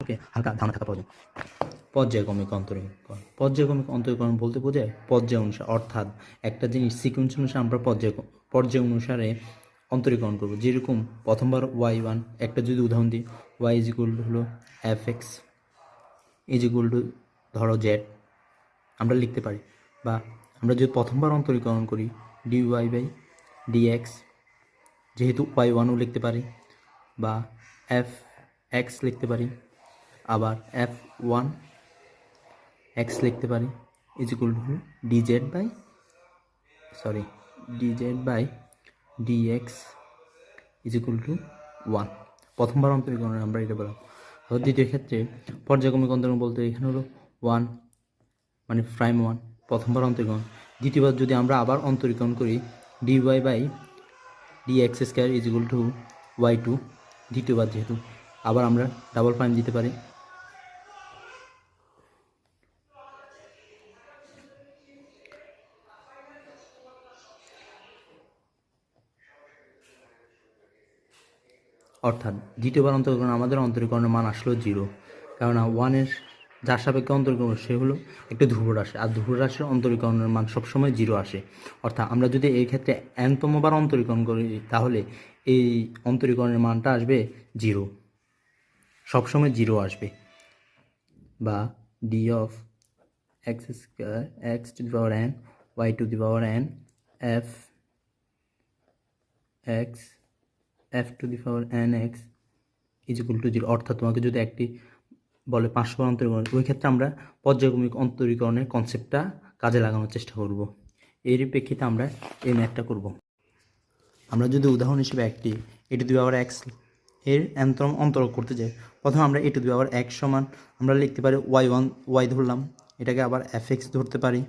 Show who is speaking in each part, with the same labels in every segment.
Speaker 1: ওকে, হালকা ধারণা থাকা প্রয়োজন। পর্যায়ক্রমিক অন্তরীকরণ। পর্যায়ক্রমিক অন্তরীকরণ বলতে বোঝায় পর্যায় অনুসারে, অর্থাৎ একটা জিনিস সিকোয়েন্স অনুসারে আমরা পর্যায় অনুসারে অন্তরীকরণ করব। যেরকম প্রথমবার y1, একটা যদি উদাহরণ দিই, y ইজ ইকুয়াল টু হলো fx ইজ ইকুয়াল টু ধরো z, আমরা লিখতে পারি। বা আমরা যদি প্রথমবার অন্তরীকরণ করি dy বাই dx, যেহেতু y1ও লিখতে পারি, বা fx লিখতে পারি, আবার f1 x লিখতে পারি, is equal to dz by dx is equal to 1। প্রথমবার অন্তরীকরণে আমরা এটা বললাম। আর দ্বিতীয় ক্ষেত্রে পর্যায়ক্রমিক অন্তরীকরণ বলতে এখানে হলো 1 মানে প্রাইম 1 প্রথমবার অন্তরীকরণ। দ্বিতীয়বার যদি আমরা আবার অন্তরীকরণ করি dy by dx square is equal to y2, দ্বিতীয়বার যেহেতু আবার আমরা ডাবল প্রাইম দিতে পারি। অর্থাৎ দ্বিতীয়বার অন্তরীকরণ আমাদের অন্তরীকরণের মান আসলো 0, কেননা 1-এর যার সাপেক্ষে অন্তরীকরণ সে হলো একটা ধ্রুবরাশি, আর ধ্রুবরাশির অন্তরীকরণের মান সবসময় 0 আসে। অর্থাৎ আমরা যদি এই ক্ষেত্রে n-তমবার অন্তরীকরণ করি তাহলে এই অন্তরীকরণের মানটা আসবে 0, সবসময় 0 আসবে। বা d of x square x two the power n y two the power n f x f two the power n x is equal two 0। অর্থাৎ তোমাকে যদি একটি বলে 500 বার অন্তরীকরণ, ওই ক্ষেত্রে আমরা পর্যায়ক্রমিক অন্তরীকরণের কনসেপ্টটা কাজে লাগানোর চেষ্টা করব। এরই প্রেক্ষিতে আমরা এই ম্যাথটা করব। আমরা যদি উদাহরণ হিসেবে একটি a to the power x এর n-তম অন্তরক করতে যাই, প্রথমে আমরা a to the power x সমান আমরা লিখতে পারি y ধরলাম, এটাকে আবার fx ধরতে পারি।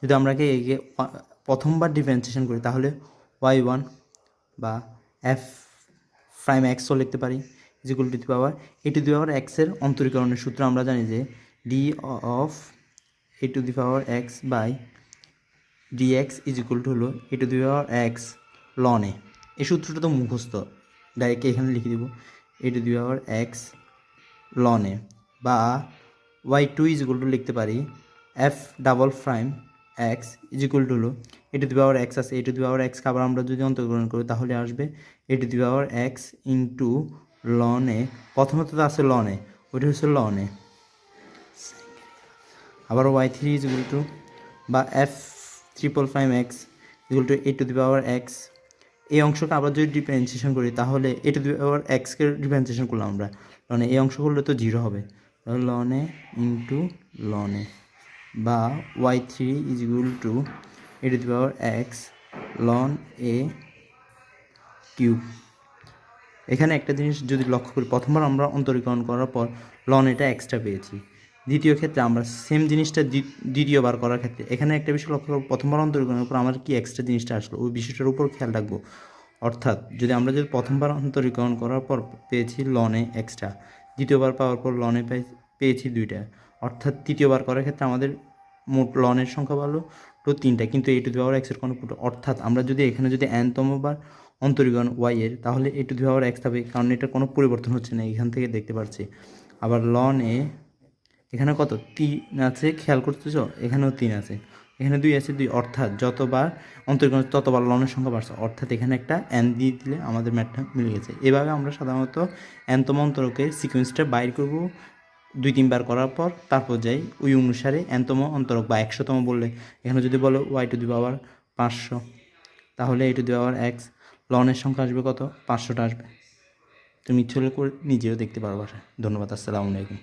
Speaker 1: যদি আমরা একে প্রথমবার ডিফারেন্সিয়েশন করি তাহলে y1 বা f প্রাইম এক্সও লিখতে পারি, is equal to the power a to the power x এর অন্তরীকরণের সূত্র আমরা জানি যে d of a to the power x by dx is equal to হলো a to the power x ln a। এই সূত্রটা তো মুখস্থ, ডাইরেক্ট এখানে লিখে দেবো a to the power x ln a। বা y2 ইজ ইকুয়াল টু লিখতে পারি f double prime x is equal to হলো a to the power x আছে, a to the power x আবার আমরা যদি অন্তরীকরণ করি তাহলে আসবে a to the power x into ln a। প্রথমত তো আছে ln a, ওইটা হচ্ছে ln a। আবার y3 ইজ ইকুয়াল টু বা f triple prime x equal to a to the power x। এই অংশকে আবার যদি ডিফারেন্সিয়েশন করি তাহলে a টু দি পাওয়ার x-কে ডিফারেন্সিয়েশন করলাম আমরা, ln a, এই অংশ করলে তো 0 হবে, তাহলে ln a into ln a। বা y3 is equal to a to the power x ln a cube. এখানে একটা জিনিস যদি লক্ষ্য করি, প্রথমবার আমরা অন্তরীকরণ করার পর ln এটা এক্সট্রা পেয়েছি। দ্বিতীয় ক্ষেত্রে আমরা সেম জিনিসটা দ্বিতীয়বার করার ক্ষেত্রে এখানে একটা বিষয় লক্ষ্য করব, প্রথমবার অন্তরীকরণের উপর আমার কি এক্সট্রা জিনিসটা আসলো ওই বিষয়টার উপর খেয়াল রাখবো। অর্থাৎ যদি প্রথমবার অন্তরীকরণ করার পর পেয়েছি ln a এক্সট্রা, দ্বিতীয়বার পাওয়ার পর ln a পেয়েছি 2টা, অর্থাৎ তৃতীয়বার করার ক্ষেত্রে আমাদের মোট ln এর সংখ্যা ভালো তো 3টা, কিন্তু a to the power x এর কোনো, অর্থাৎ আমরা যদি এখানে যদি n-তমবার অন্তরীকরণ y এর, তাহলে a to the power x হবে, কারণ এটা কোনো পরিবর্তন হচ্ছে না, এখান থেকে দেখতে পাচ্ছি। আবার ln a এখানে কত 3 আছে, খেয়াল করতেছ, এখানেও 3 আছে, এখানে 2 আছে 2, অর্থাৎ যতবার অন্তরীকরণ ততবার লনের সংখ্যা বাড়ছে, অর্থাৎ এখানে একটা n দিয়ে দিলে আমাদের ম্যাথটা মিলে গেছে। এভাবে আমরা সাধারণত n-তম অন্তরকের সিকোয়েন্সটা বাইর করব 2-3 বার করার পর, তারপর যাই ওই অনুসারে n-তম অন্তরক বা 100তম বললে, এখানে যদি বলো y টু দি পাওয়ার 500, তাহলে a to the power x লনের সংখ্যা আসবে কত, 500টা আসবে। তুমি ইচ্ছে হলে করে নিজেও দেখতে পারো বাসায়। ধন্যবাদ, আসসালামু আলাইকুম।